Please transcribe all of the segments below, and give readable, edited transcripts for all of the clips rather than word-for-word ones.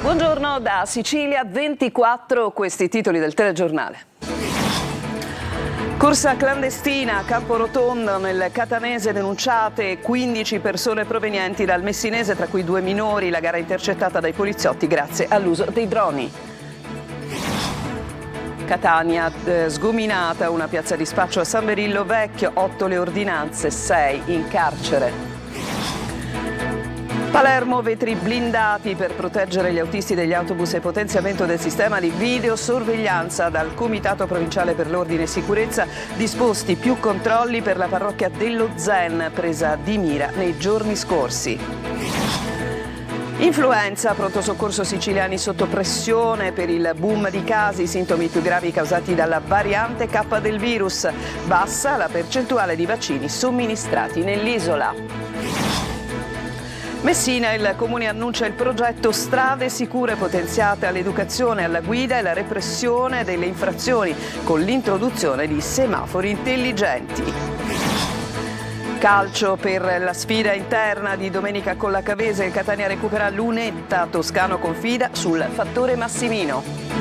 Buongiorno da Sicilia 24, questi titoli del telegiornale. Corsa clandestina a Camporotondo, nel catanese denunciate 15 persone provenienti dal messinese, tra cui 2 minori, la gara intercettata dai poliziotti grazie all'uso dei droni. Catania, sgominata una piazza di spaccio a San Berillo Vecchio, 8 le ordinanze, 6 in carcere. Palermo, vetri blindati per proteggere gli autisti degli autobus e potenziamento del sistema di videosorveglianza. Dal Comitato Provinciale per l'Ordine e Sicurezza disposti più controlli per la parrocchia dello Zen, presa di mira nei giorni scorsi. Influenza, pronto soccorso siciliani sotto pressione per il boom di casi, sintomi più gravi causati dalla variante K del virus. Bassa la percentuale di vaccini somministrati nell'isola. Messina, il comune annuncia il progetto Strade Sicure potenziate all'educazione alla guida e la repressione delle infrazioni con l'introduzione di semafori intelligenti. Calcio, per la sfida interna di domenica con la Cavese, il Catania recupera Lunetta, Toscano confida sul fattore Massimino.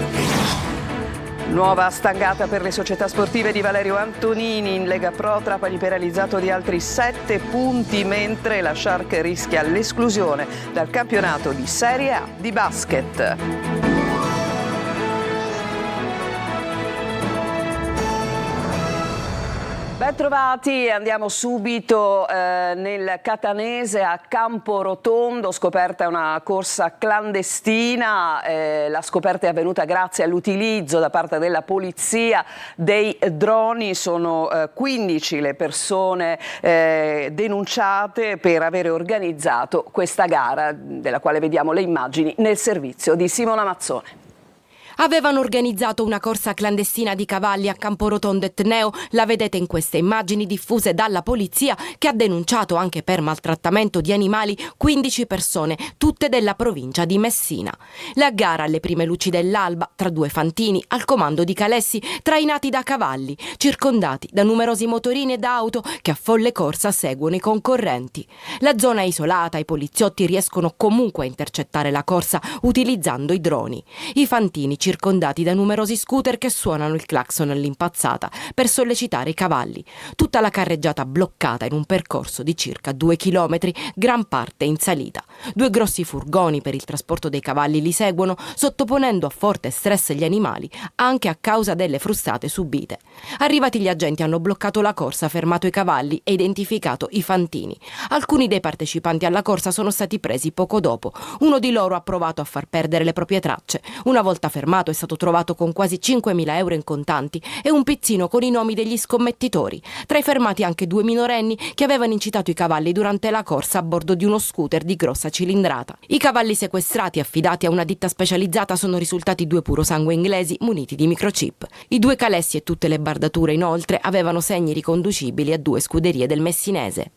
Nuova stangata per le società sportive di Valerio Antonini in Lega Pro, Trapani penalizzato di altri 7 punti, mentre la Shark rischia l'esclusione dal campionato di Serie A di basket. Ben trovati, andiamo subito nel catanese a Camporotondo, scoperta una corsa clandestina, la scoperta è avvenuta grazie all'utilizzo da parte della polizia dei droni, sono 15 le persone denunciate per aver organizzato questa gara, della quale vediamo le immagini nel servizio di Simona Mazzone. Avevano organizzato una corsa clandestina di cavalli a Camporotondo Etneo, la vedete in queste immagini diffuse dalla polizia, che ha denunciato anche per maltrattamento di animali 15 persone, tutte della provincia di Messina. La gara alle prime luci dell'alba, tra 2 fantini al comando di calessi trainati da cavalli, circondati da numerosi motorini ed auto che a folle corsa seguono i concorrenti. La zona è isolata, i poliziotti riescono comunque a intercettare la corsa utilizzando i droni. I fantini circondati da numerosi scooter che suonano il clacson all'impazzata per sollecitare i cavalli. Tutta la carreggiata bloccata in un percorso di circa 2 chilometri, gran parte in salita. 2 grossi furgoni per il trasporto dei cavalli li seguono, sottoponendo a forte stress gli animali, anche a causa delle frustate subite. Arrivati gli agenti hanno bloccato la corsa, fermato i cavalli e identificato i fantini. Alcuni dei partecipanti alla corsa sono stati presi poco dopo. Uno di loro ha provato a far perdere le proprie tracce. Una volta fermato è stato trovato con quasi 5.000 euro in contanti e un pizzino con i nomi degli scommettitori. Tra i fermati anche 2 minorenni che avevano incitato i cavalli durante la corsa a bordo di uno scooter di grossa cilindrata. I cavalli sequestrati e affidati a una ditta specializzata sono risultati 2 purosangue inglesi muniti di microchip. I 2 calessi e tutte le bardature inoltre avevano segni riconducibili a 2 scuderie del messinese.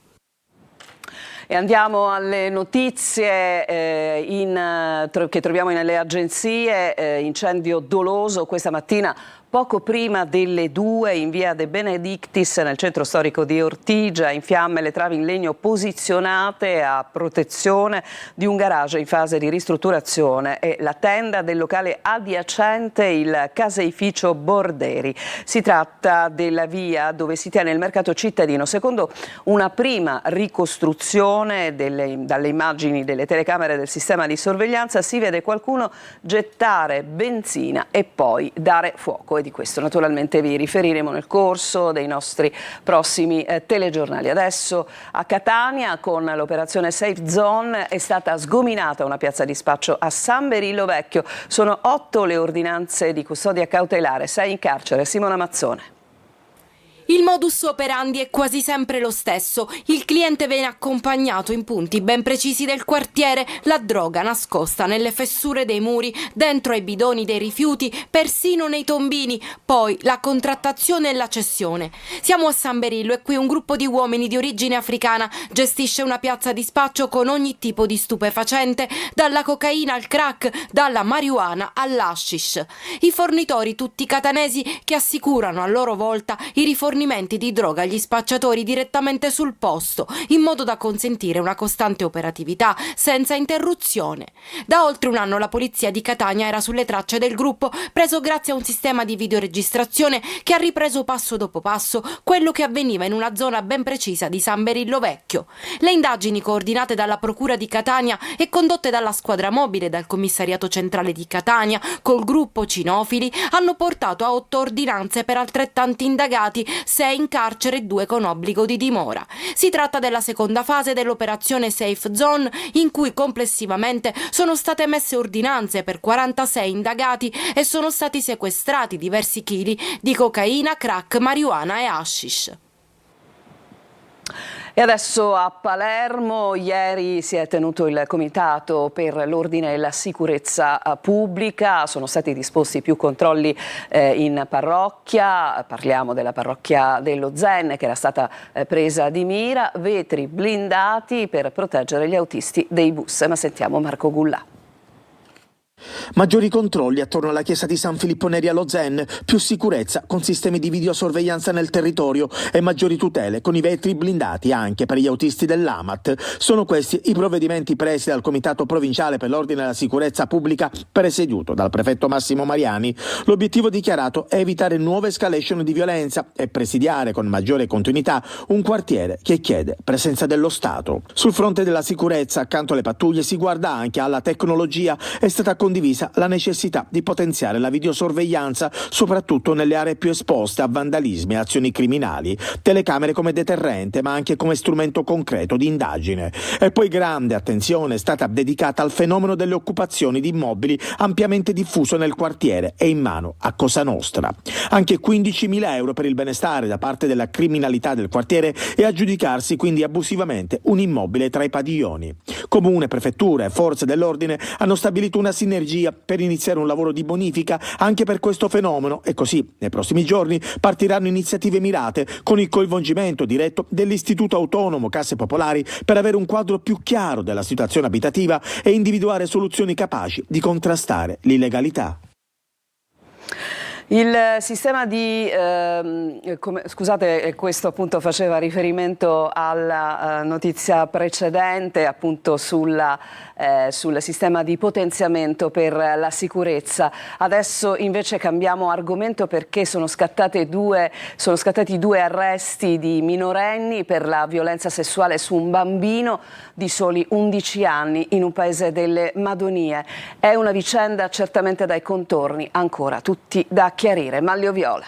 E andiamo alle notizie che troviamo nelle agenzie. Incendio doloso questa mattina poco prima delle 2 in via De Benedictis nel centro storico di Ortigia. In fiamme le travi in legno posizionate a protezione di un garage in fase di ristrutturazione e la tenda del locale adiacente, il caseificio Borderi. Si tratta della via dove si tiene il mercato cittadino. Secondo una prima ricostruzione dalle immagini delle telecamere del sistema di sorveglianza si vede qualcuno gettare benzina e poi dare fuoco. Di questo naturalmente vi riferiremo nel corso dei nostri prossimi telegiornali. Adesso a Catania, con l'operazione Safe Zone, è stata sgominata una piazza di spaccio a San Berillo Vecchio. Sono 8 le ordinanze di custodia cautelare, 6 in carcere. Simona Mazzone. Il modus operandi è quasi sempre lo stesso. Il cliente viene accompagnato in punti ben precisi del quartiere, la droga nascosta nelle fessure dei muri, dentro ai bidoni dei rifiuti, persino nei tombini, poi la contrattazione e la cessione. Siamo a San Berillo e qui un gruppo di uomini di origine africana gestisce una piazza di spaccio con ogni tipo di stupefacente, dalla cocaina al crack, dalla marijuana all'hashish. I fornitori tutti catanesi che assicurano a loro volta i rifornitori fornimenti di droga agli spacciatori direttamente sul posto, in modo da consentire una costante operatività senza interruzione. Da oltre un anno la polizia di Catania era sulle tracce del gruppo, preso grazie a un sistema di videoregistrazione che ha ripreso passo dopo passo quello che avveniva in una zona ben precisa di San Berillo Vecchio. Le indagini, coordinate dalla Procura di Catania e condotte dalla squadra mobile dal Commissariato Centrale di Catania col gruppo Cinofili, hanno portato a 8 ordinanze per altrettanti indagati, 6 in carcere e 2 con obbligo di dimora. Si tratta della seconda fase dell'operazione Safe Zone, in cui complessivamente sono state emesse ordinanze per 46 indagati e sono stati sequestrati diversi chili di cocaina, crack, marijuana e hashish. E adesso a Palermo, ieri si è tenuto il Comitato per l'Ordine e la Sicurezza Pubblica, sono stati disposti più controlli in parrocchia, parliamo della parrocchia dello Zen che era stata presa di mira, vetri blindati per proteggere gli autisti dei bus, ma sentiamo Marco Gullà. Maggiori controlli attorno alla chiesa di San Filippo Neri allo Zen, più sicurezza con sistemi di videosorveglianza nel territorio e maggiori tutele con i vetri blindati anche per gli autisti dell'AMAT. Sono questi i provvedimenti presi dal Comitato Provinciale per l'Ordine e la Sicurezza Pubblica presieduto dal prefetto Massimo Mariani. L'obiettivo dichiarato è evitare nuove escalation di violenza e presidiare con maggiore continuità un quartiere che chiede presenza dello Stato. Sul fronte della sicurezza, accanto alle pattuglie, si guarda anche alla tecnologia. È stata condivisa la necessità di potenziare la videosorveglianza soprattutto nelle aree più esposte a vandalismi e azioni criminali, telecamere come deterrente ma anche come strumento concreto di indagine. E poi grande attenzione è stata dedicata al fenomeno delle occupazioni di immobili ampiamente diffuso nel quartiere e in mano a Cosa Nostra. Anche 15.000 euro per il benestare da parte della criminalità del quartiere e aggiudicarsi quindi abusivamente un immobile tra i padiglioni. Comune, prefettura e forze dell'ordine hanno stabilito una sinergia per iniziare un lavoro di bonifica anche per questo fenomeno e così nei prossimi giorni partiranno iniziative mirate con il coinvolgimento diretto dell'Istituto Autonomo Casse Popolari per avere un quadro più chiaro della situazione abitativa e individuare soluzioni capaci di contrastare l'illegalità. Il sistema di, scusate, questo appunto faceva riferimento alla notizia precedente appunto sul sistema di potenziamento per la sicurezza. Adesso invece cambiamo argomento perché sono scattati due arresti di minorenni per la violenza sessuale su un bambino di soli 11 anni in un paese delle Madonie. È una vicenda certamente dai contorni ancora tutti da chiarire. Maglio Viola.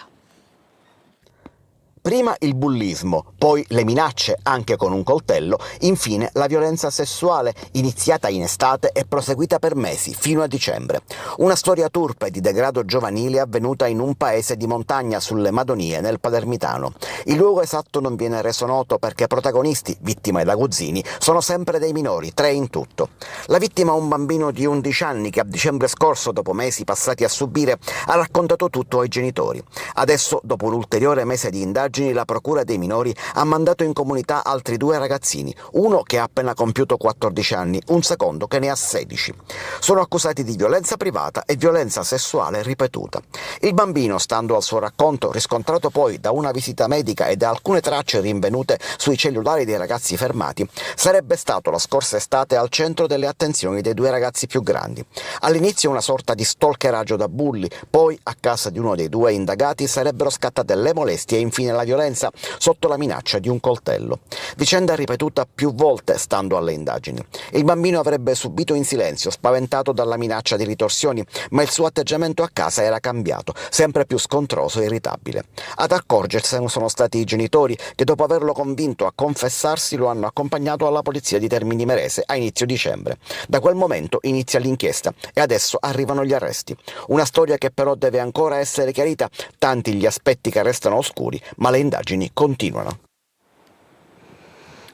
Prima il bullismo, poi le minacce anche con un coltello, infine la violenza sessuale iniziata in estate e proseguita per mesi fino a dicembre. Una storia turpe di degrado giovanile avvenuta in un paese di montagna sulle Madonie nel Palermitano. Il luogo esatto non viene reso noto perché protagonisti, vittima ed aguzzini, sono sempre dei minori, 3 in tutto. La vittima, un bambino di 11 anni che a dicembre scorso, dopo mesi passati a subire, ha raccontato tutto ai genitori. Adesso, dopo un ulteriore mese di indagini, la Procura dei minori ha mandato in comunità altri 2 ragazzini, uno che ha appena compiuto 14 anni, un secondo che ne ha 16. Sono accusati di violenza privata e violenza sessuale ripetuta. Il bambino, stando al suo racconto, riscontrato poi da una visita medica e da alcune tracce rinvenute sui cellulari dei ragazzi fermati, sarebbe stato la scorsa estate al centro delle attenzioni dei 2 ragazzi più grandi. All'inizio una sorta di stalkeraggio da bulli, poi a casa di uno dei 2 indagati sarebbero scattate le molestie e infine la violenza sotto la minaccia di un coltello. Vicenda ripetuta più volte stando alle indagini. Il bambino avrebbe subito in silenzio, spaventato dalla minaccia di ritorsioni, ma il suo atteggiamento a casa era cambiato, sempre più scontroso e irritabile. Ad accorgersene sono stati i genitori che dopo averlo convinto a confessarsi lo hanno accompagnato alla polizia di Termini Imerese a inizio dicembre. Da quel momento inizia l'inchiesta e adesso arrivano gli arresti. Una storia che però deve ancora essere chiarita, tanti gli aspetti che restano oscuri, ma le indagini continuano.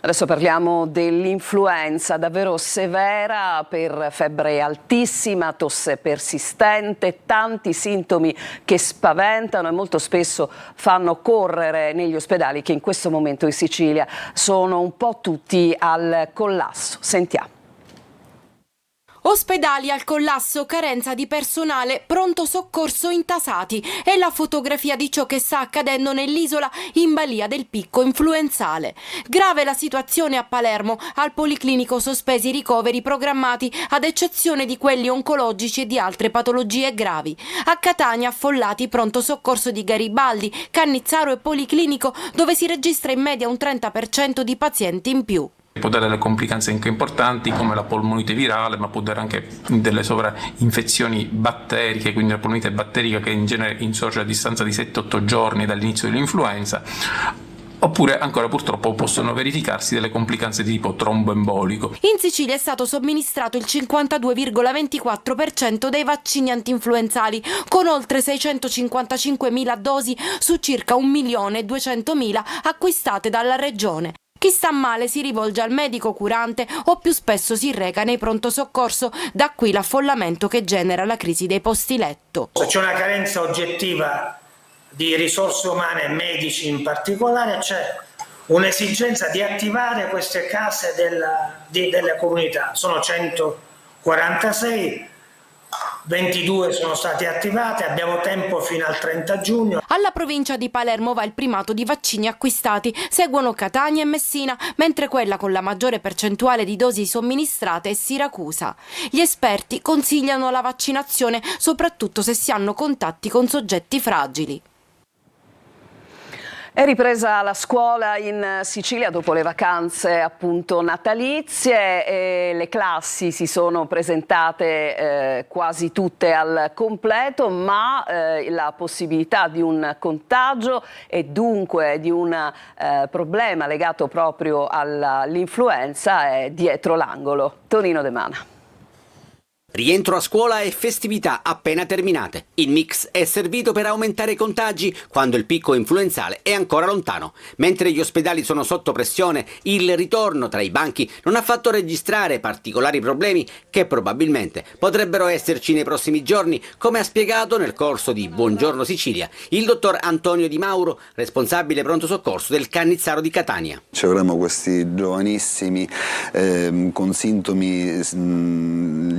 Adesso parliamo dell'influenza davvero severa, per febbre altissima, tosse persistente, tanti sintomi che spaventano e molto spesso fanno correre negli ospedali che in questo momento in Sicilia sono un po' tutti al collasso. Sentiamo. Ospedali al collasso, carenza di personale, pronto soccorso intasati. È la fotografia di ciò che sta accadendo nell'isola in balia del picco influenzale. Grave la situazione a Palermo, al Policlinico sospesi i ricoveri programmati, ad eccezione di quelli oncologici e di altre patologie gravi. A Catania affollati pronto soccorso di Garibaldi, Cannizzaro e Policlinico, dove si registra in media un 30% di pazienti in più. Può dare delle complicanze anche importanti come la polmonite virale, ma può dare anche delle sovrainfezioni batteriche, quindi la polmonite batterica che in genere insorge a distanza di 7-8 giorni dall'inizio dell'influenza. Oppure ancora purtroppo possono verificarsi delle complicanze di tipo tromboembolico. In Sicilia è stato somministrato il 52,24% dei vaccini antinfluenzali, con oltre 655.000 dosi su circa 1.200.000 acquistate dalla regione. Chi sta male si rivolge al medico curante o più spesso si reca nei pronto soccorso, da qui l'affollamento che genera la crisi dei posti letto. C'è una carenza oggettiva di risorse umane, medici in particolare, c'è un'esigenza di attivare queste case delle comunità. Sono 146, 22 sono state attivate, abbiamo tempo fino al 30 giugno. Alla provincia di Palermo va il primato di vaccini acquistati, seguono Catania e Messina, mentre quella con la maggiore percentuale di dosi somministrate è Siracusa. Gli esperti consigliano la vaccinazione, soprattutto se si hanno contatti con soggetti fragili. È ripresa la scuola in Sicilia dopo le vacanze appunto natalizie e le classi si sono presentate quasi tutte al completo, ma la possibilità di un contagio e dunque di un problema legato proprio all'influenza è dietro l'angolo. Tonino De Mana. Rientro a scuola e festività appena terminate. Il mix è servito per aumentare i contagi quando il picco influenzale è ancora lontano. Mentre gli ospedali sono sotto pressione, il ritorno tra i banchi non ha fatto registrare particolari problemi che probabilmente potrebbero esserci nei prossimi giorni, come ha spiegato nel corso di Buongiorno Sicilia il dottor Antonio Di Mauro, responsabile pronto soccorso del Cannizzaro di Catania. Ci avremo questi giovanissimi con sintomi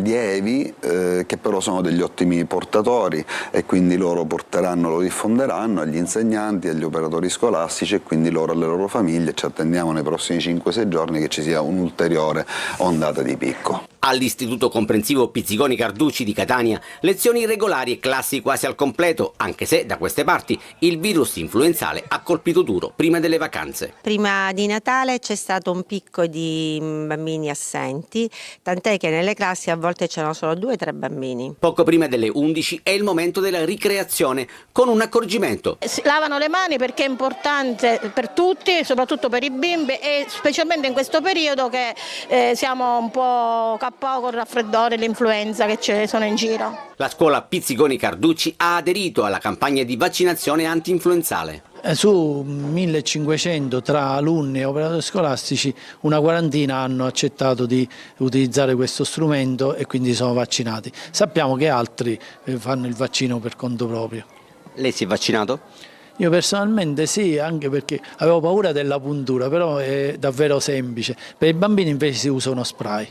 lievi che però sono degli ottimi portatori e quindi loro porteranno, lo diffonderanno agli insegnanti, agli operatori scolastici e quindi loro alle loro famiglie. Ci attendiamo nei prossimi 5-6 giorni che ci sia un'ulteriore ondata di picco. All'Istituto Comprensivo Pizzigoni Carducci di Catania, lezioni regolari e classi quasi al completo, anche se da queste parti il virus influenzale ha colpito duro prima delle vacanze. Prima di Natale c'è stato un picco di bambini assenti, tant'è che nelle classi a volte c'erano solo 2-3 bambini. Poco prima delle 11 è il momento della ricreazione, con un accorgimento. Si lavano le mani perché è importante per tutti, soprattutto per i bimbi e specialmente in questo periodo che siamo un po' con il raffreddore e l'influenza che ci sono in giro. La scuola Pizzigoni Carducci ha aderito alla campagna di vaccinazione anti-influenzale. Su 1500 tra alunni e operatori scolastici una quarantina hanno accettato di utilizzare questo strumento e quindi sono vaccinati. Sappiamo che altri fanno il vaccino per conto proprio. Lei si è vaccinato? Io personalmente sì, anche perché avevo paura della puntura, però è davvero semplice. Per i bambini invece si usa uno spray.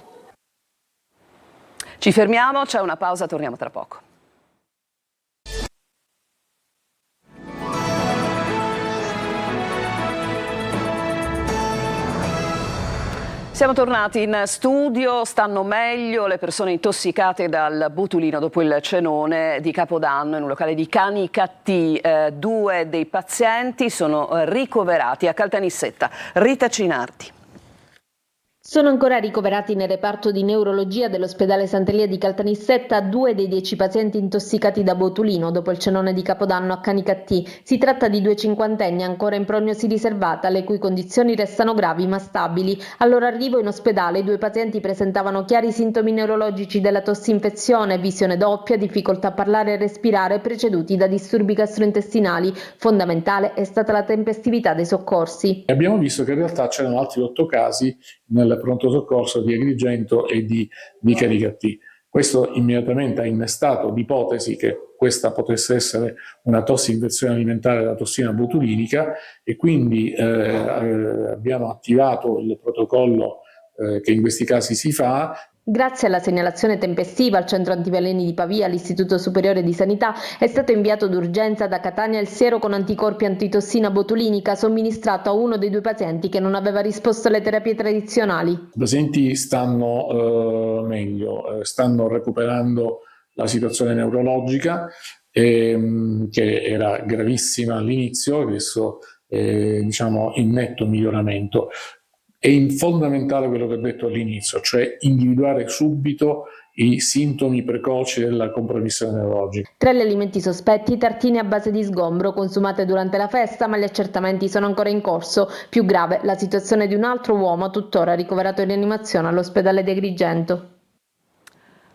Ci fermiamo, c'è una pausa, torniamo tra poco. Siamo tornati in studio, stanno meglio le persone intossicate dal botulino dopo il cenone di Capodanno in un locale di Canicattì. 2 dei pazienti sono ricoverati a Caltanissetta. Rita Cinardi. Sono ancora ricoverati nel reparto di neurologia dell'ospedale Sant'Elia di Caltanissetta 2 dei 10 pazienti intossicati da botulino dopo il cenone di Capodanno a Canicattì. Si tratta di 2 cinquantenni ancora in prognosi riservata, le cui condizioni restano gravi ma stabili. Al loro arrivo in ospedale i 2 pazienti presentavano chiari sintomi neurologici della tossinfezione, visione doppia, difficoltà a parlare e respirare, preceduti da disturbi gastrointestinali. Fondamentale è stata la tempestività dei soccorsi. Abbiamo visto che in realtà c'erano altri 8 casi nel pronto soccorso di Agrigento e di Canicattì. Questo immediatamente ha innestato l'ipotesi che questa potesse essere una tossinfezione alimentare da tossina botulinica e quindi abbiamo attivato il protocollo che in questi casi si fa Grazie alla segnalazione tempestiva al Centro Antiveleni di Pavia, all'Istituto Superiore di Sanità, è stato inviato d'urgenza da Catania il siero con anticorpi antitossina botulinica somministrato a uno dei 2 pazienti che non aveva risposto alle terapie tradizionali. I pazienti stanno meglio, stanno recuperando la situazione neurologica che era gravissima all'inizio, adesso è in netto miglioramento. È fondamentale quello che ho detto all'inizio, cioè individuare subito i sintomi precoci della compromissione neurologica. Tra gli alimenti sospetti, tartine a base di sgombro consumate durante la festa, ma gli accertamenti sono ancora in corso. Più grave la situazione di un altro uomo tuttora ricoverato in rianimazione all'ospedale di Agrigento.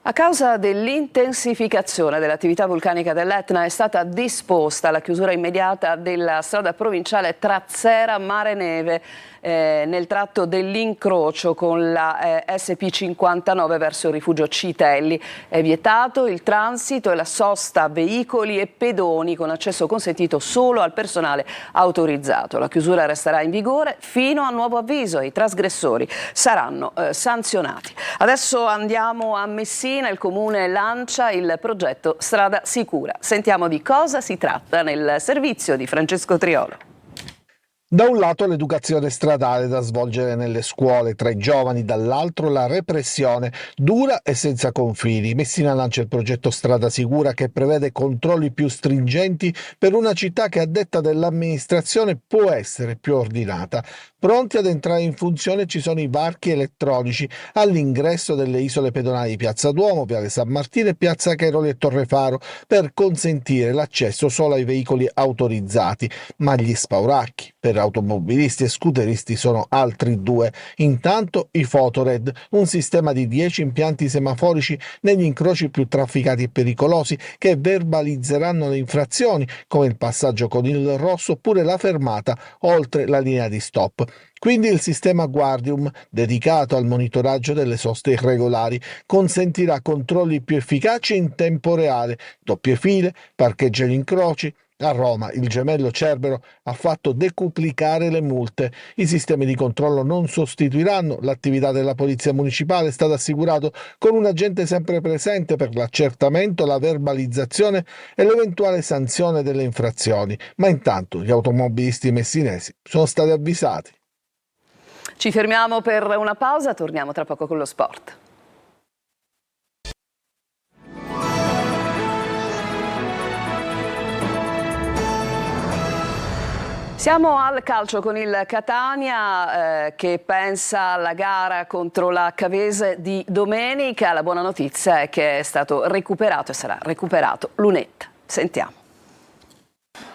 A causa dell'intensificazione dell'attività vulcanica dell'Etna è stata disposta la chiusura immediata della strada provinciale Trazzera-Mare Neve nel tratto dell'incrocio con la SP59 verso il rifugio Citelli. È vietato il transito e la sosta a veicoli e pedoni con accesso consentito solo al personale autorizzato. La chiusura resterà in vigore fino a nuovo avviso e i trasgressori saranno sanzionati. Adesso andiamo a Messina. Il comune lancia il progetto Strada Sicura. Sentiamo di cosa si tratta nel servizio di Francesco Triolo. Da un lato l'educazione stradale da svolgere nelle scuole tra i giovani, dall'altro la repressione dura e senza confini. Messina lancia il progetto Strada Sicura che prevede controlli più stringenti per una città che a detta dell'amministrazione può essere più ordinata. Pronti ad entrare in funzione ci sono i varchi elettronici all'ingresso delle isole pedonali di Piazza Duomo, Viale San Martino e Piazza Cheroli e Torrefaro per consentire l'accesso solo ai veicoli autorizzati, ma gli spauracchi per automobilisti e scooteristi sono altri 2. Intanto i Fotored, un sistema di 10 impianti semaforici negli incroci più trafficati e pericolosi che verbalizzeranno le infrazioni come il passaggio con il rosso oppure la fermata oltre la linea di stop. Quindi il sistema Guardium, dedicato al monitoraggio delle soste irregolari, consentirà controlli più efficaci in tempo reale, doppie file, parcheggi agli incroci. A Roma il gemello Cerbero ha fatto decuplicare le multe. I sistemi di controllo non sostituiranno l'attività della Polizia Municipale, è stato assicurato, con un agente sempre presente per l'accertamento, la verbalizzazione e l'eventuale sanzione delle infrazioni. Ma intanto gli automobilisti messinesi sono stati avvisati. Ci fermiamo per una pausa, torniamo tra poco con lo sport. Siamo al calcio con il Catania che pensa alla gara contro la Cavese di domenica. La buona notizia è che è stato recuperato e sarà recuperato Lunetta. Sentiamo.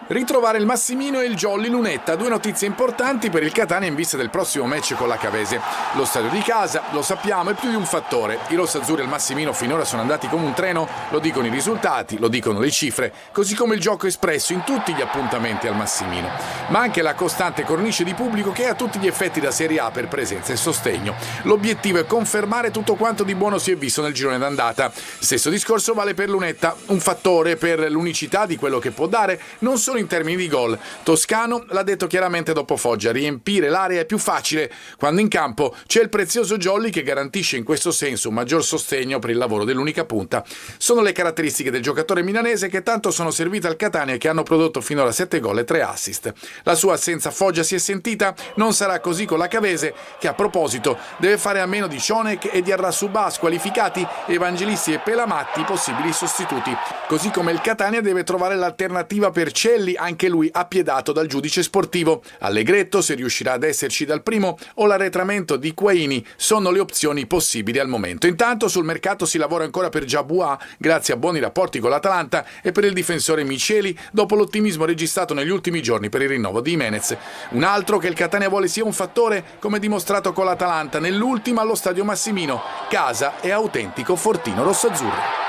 Ritrovare il Massimino e il Jolly Lunetta, 2 notizie importanti per il Catania in vista del prossimo match con la Cavese. Lo stadio di casa, lo sappiamo, è più di un fattore. I rossazzurri al Massimino finora sono andati come un treno, lo dicono i risultati, lo dicono le cifre, così come il gioco espresso in tutti gli appuntamenti al Massimino. Ma anche la costante cornice di pubblico che ha tutti gli effetti da Serie A per presenza e sostegno. L'obiettivo è confermare tutto quanto di buono si è visto nel girone d'andata. Stesso discorso vale per Lunetta, un fattore per l'unicità di quello che può dare, non solo in termini di gol. Toscano l'ha detto chiaramente dopo Foggia, riempire l'area è più facile quando in campo c'è il prezioso Jolly che garantisce in questo senso un maggior sostegno per il lavoro dell'unica punta. Sono le caratteristiche del giocatore milanese che tanto sono servite al Catania e che hanno prodotto finora 7 gol e 3 assist. La sua assenza a Foggia si è sentita, non sarà così con la Cavese che a proposito deve fare a meno di Cionek e di Arrasubà, squalificati, Evangelisti e Pelamatti, possibili sostituti. Così come il Catania deve trovare l'alternativa per Celli, anche lui appiedato dal giudice sportivo. Allegretto, se riuscirà ad esserci dal primo, o l'arretramento di Quaini sono le opzioni possibili al momento. Intanto sul mercato si lavora ancora per Giabua, grazie a buoni rapporti con l'Atalanta, e per il difensore Miceli, dopo l'ottimismo registrato negli ultimi giorni per il rinnovo di Jimenez. Un altro che il Catania vuole sia un fattore, come dimostrato con l'Atalanta nell'ultima allo stadio Massimino. Casa è autentico fortino rossazzurro.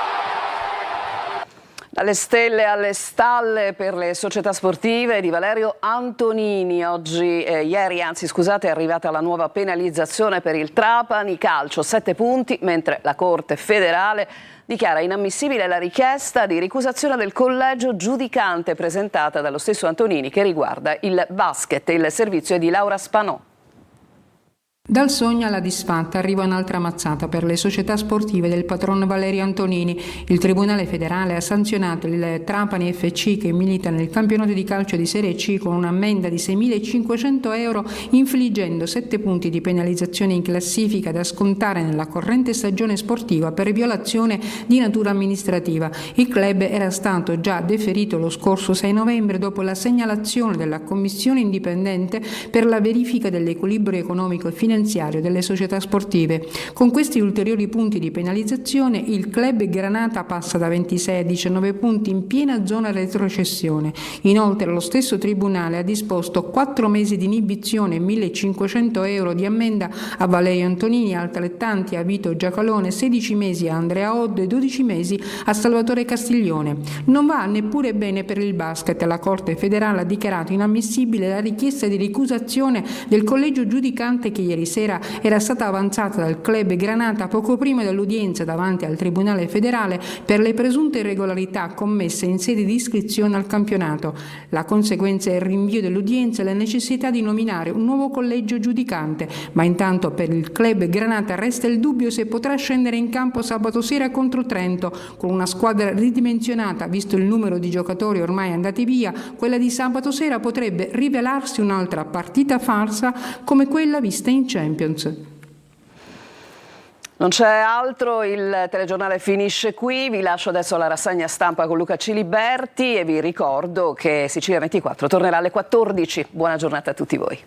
Dalle stelle alle stalle per le società sportive di Valerio Antonini. Ieri è arrivata la nuova penalizzazione per il Trapani Calcio, 7 punti, mentre la Corte federale dichiara inammissibile la richiesta di ricusazione del collegio giudicante presentata dallo stesso Antonini che riguarda il basket e il servizio di Laura Spanò. Dal sogno alla disfatta arriva un'altra mazzata per le società sportive del patron Valerio Antonini. Il Tribunale federale ha sanzionato il Trapani FC, che milita nel campionato di calcio di Serie C, con un'ammenda di 6.500 euro, infliggendo 7 punti di penalizzazione in classifica da scontare nella corrente stagione sportiva per violazione di natura amministrativa. Il club era stato già deferito lo scorso 6 novembre dopo la segnalazione della Commissione indipendente per la verifica dell'equilibrio economico e finanziario delle società sportive. Con questi ulteriori punti di penalizzazione il club Granata passa da 26 a 19 punti in piena zona retrocessione. Inoltre lo stesso tribunale ha disposto 4 mesi di inibizione e 1.500 euro di ammenda a Valerio Antonini, altrettanti a Vito Giacalone, 16 mesi a Andrea Oddo e 12 mesi a Salvatore Castiglione. Non va neppure bene per il basket. La Corte federale ha dichiarato inammissibile la richiesta di ricusazione del collegio giudicante che ieri sera era stata avanzata dal club Granata poco prima dell'udienza davanti al Tribunale federale per le presunte irregolarità commesse in sede di iscrizione al campionato. La conseguenza è il rinvio dell'udienza e la necessità di nominare un nuovo collegio giudicante, ma intanto per il club Granata resta il dubbio se potrà scendere in campo sabato sera contro Trento. Con una squadra ridimensionata, visto il numero di giocatori ormai andati via, quella di sabato sera potrebbe rivelarsi un'altra partita farsa come quella vista in Champions. Non c'è altro, il telegiornale finisce qui, vi lascio adesso alla rassegna stampa con Luca Ciliberti e vi ricordo che Sicilia 24 tornerà alle 14. Buona giornata a tutti voi.